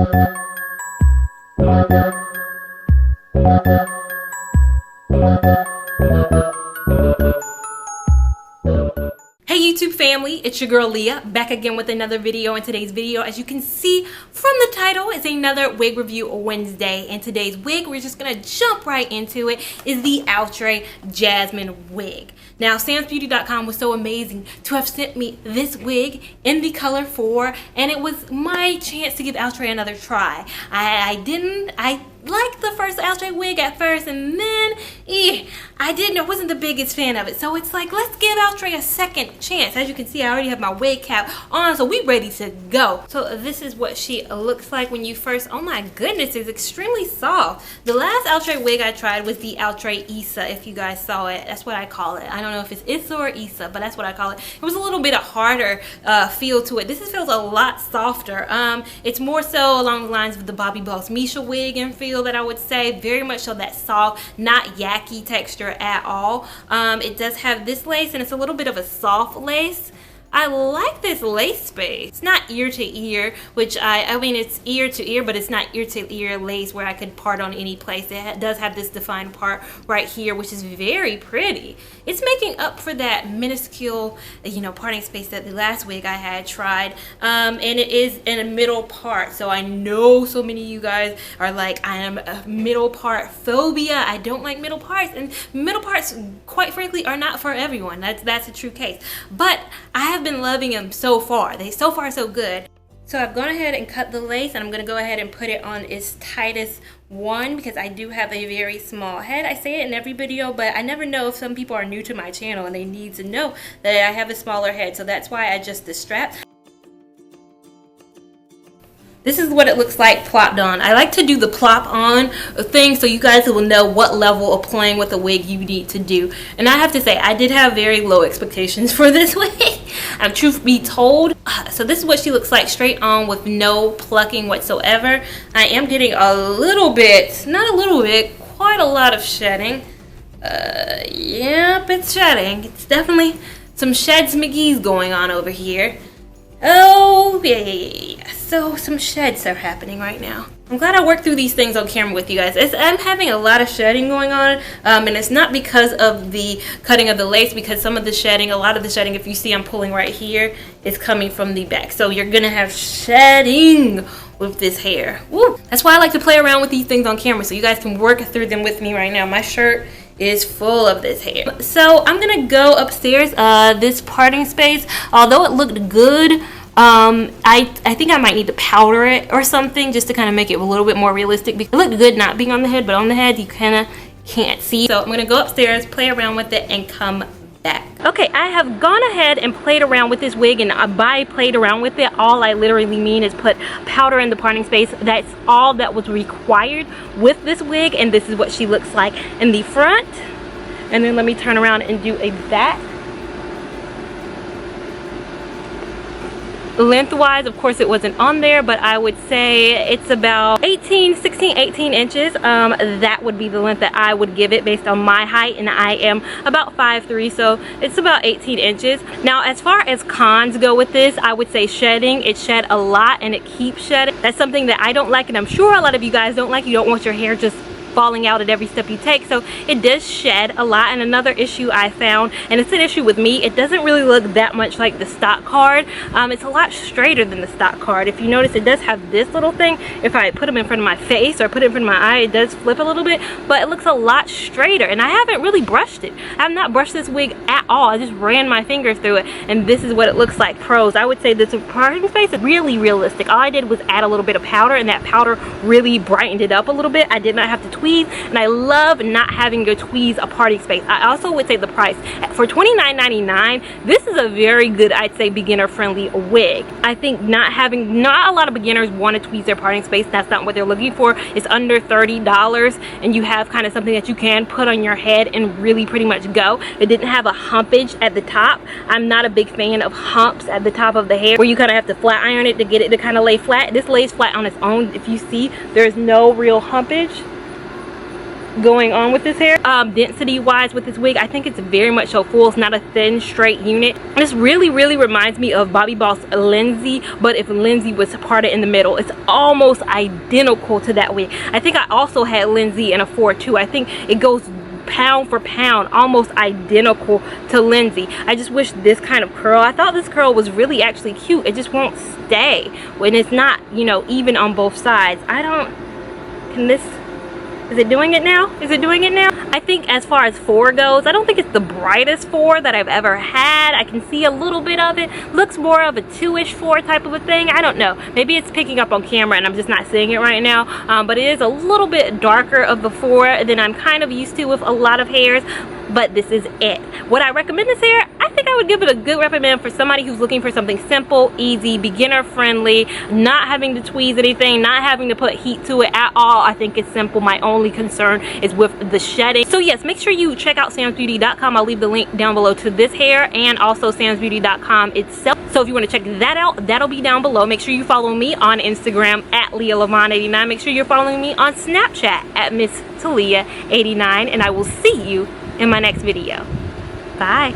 Hey YouTube family, it's your girl Leah, back again with another video. In today's video, as you can see from the title, is another wig review Wednesday. And today's wig, we're just gonna jump right into it, is the Outre Jasmine Wig. Now, SAMSBEAUTY.com was so amazing to have sent me this wig in the color 4, and it was my chance to give Outre another try. I liked the first Outre wig at first, and then I wasn't the biggest fan of it. So it's like, let's give Outre a second chance. As you can see, I already have my wig cap on, so we ready to go. So this is what she looks like when you first, oh my goodness, it's extremely soft. The last Outre wig I tried was the Outre Issa, if you guys saw it. That's what I call it. I don't know if it's Issa or Issa, but that's what I call it. It was a little bit a harder feel to it. This feels a lot softer. It's more so along the lines of the Bobbi Boss Misha wig and feel that I would say. Very much so that soft, not yucky texture at all. It does have this lace, and it's a little bit of a soft lace. I like this lace space. It's not ear to ear, which I mean it's ear to ear, but it's not ear to ear lace where I could part on any place. It does have this defined part right here, which is very pretty. It's making up for that minuscule, parting space that the last wig I had tried. And it is in a middle part, so I know so many of you guys are like, I am a middle part phobia. I don't like middle parts, and middle parts, quite frankly, are not for everyone. That's a true case. But I have been loving them so far. So far so good. So I've gone ahead and cut the lace, and I'm going to go ahead and put it on its tightest one because I do have a very small head. I say it in every video, but I never know if some people are new to my channel and they need to know that I have a smaller head. So that's why I adjust the strap. This is what it looks like plopped on. I like to do the plop on thing so you guys will know what level of playing with a wig you need to do. And I have to say, I did have very low expectations for this wig. Truth be told. So this is what she looks like straight on with no plucking whatsoever. I am getting a little bit, not a little bit, quite a lot of shedding. Yep, it's shedding. It's definitely some sheds McGee's going on over here. Oh, yeah. So some sheds are happening right now. I'm glad I worked through these things on camera with you guys. I'm having a lot of shedding going on, and it's not because of the cutting of the lace, because some of the shedding, a lot of the shedding, if you see I'm pulling right here, is coming from the back. So you're gonna have shedding with this hair. Woo! That's why I like to play around with these things on camera, so you guys can work through them with me right now. My shirt is full of this hair. So I'm gonna go upstairs. This parting space, although it looked good, I think I might need to powder it or something just to kind of make it a little bit more realistic. It looked good not being on the head, but on the head you kind of can't see. So I'm gonna go upstairs, play around with it, and come back. Okay, I have gone ahead and played around with this wig, and by played around with it, all I literally mean is put powder in the parting space. That's all that was required with this wig, and this is what she looks like in the front. And then let me turn around and do a back. Lengthwise, of course, it wasn't on there, but I would say it's about 18 inches. That would be the length that I would give it based on my height, and I am about 5'3", so it's about 18 inches. Now, as far as cons go with this, I would say shedding. It shed a lot, and it keeps shedding. That's something that I don't like, and I'm sure a lot of you guys don't like. You don't want your hair just falling out at every step you take, so it does shed a lot. And another issue I found, and it's an issue with me, it doesn't really look that much like the stock card. It's a lot straighter than the stock card. If you notice, it does have this little thing. If I put them in front of my face or put it in front of my eye, it does flip a little bit, but it looks a lot straighter. And I haven't really brushed it. I have not brushed this wig at all. I just ran my fingers through it, and this is what it looks like. Pros, I would say this parting space is really realistic. All I did was add a little bit of powder, and that powder really brightened it up a little bit. I did not have to tweeze, and I love not having to tweeze a parting space. I also would say the price. For $29.99, this is a very good, I'd say, beginner friendly wig. I think not a lot of beginners want to tweeze their parting space. That's not what they're looking for. It's under $30, and you have kind of something that you can put on your head and really pretty much go. It didn't have a humpage at the top. I'm not a big fan of humps at the top of the hair where you kind of have to flat iron it to get it to kind of lay flat. This lays flat on its own. If you see, there's no real humpage. going on with this hair. Density wise with this wig, I think it's very much so full. It's not a thin straight unit. This really reminds me of Bobbi Boss Lindsay, but if Lindsay was parted in the middle. It's almost identical to that wig. I think I also had Lindsay in a 4-2. I think it goes pound for pound, almost identical to Lindsay. I just wish this kind of curl, I thought this curl was really actually cute. It just won't stay when it's not, you know, even on both sides. Is it doing it now? Is it doing it now? I think as far as 4 goes, I don't think it's the brightest 4 that I've ever had. I can see a little bit of it. Looks more of a 2-ish 4 type of a thing. I don't know. Maybe it's picking up on camera and I'm just not seeing it right now. But it is a little bit darker of the 4 than I'm kind of used to with a lot of hairs. But this is it. Would I recommend this hair? I think I would give it a good recommend for somebody who's looking for something simple, easy, beginner friendly, not having to tweeze anything, not having to put heat to it at all. I think it's simple. My only concern is with the shedding. So yes, make sure you check out SAMSBEAUTY.com. I'll leave the link down below to this hair and also SAMSBEAUTY.com itself. So if you want to check that out, that'll be down below. Make sure you follow me on Instagram at Lia Lavon 89. Make sure you're following me on Snapchat at Miss Talia 89, and I will see you in my next video. Bye.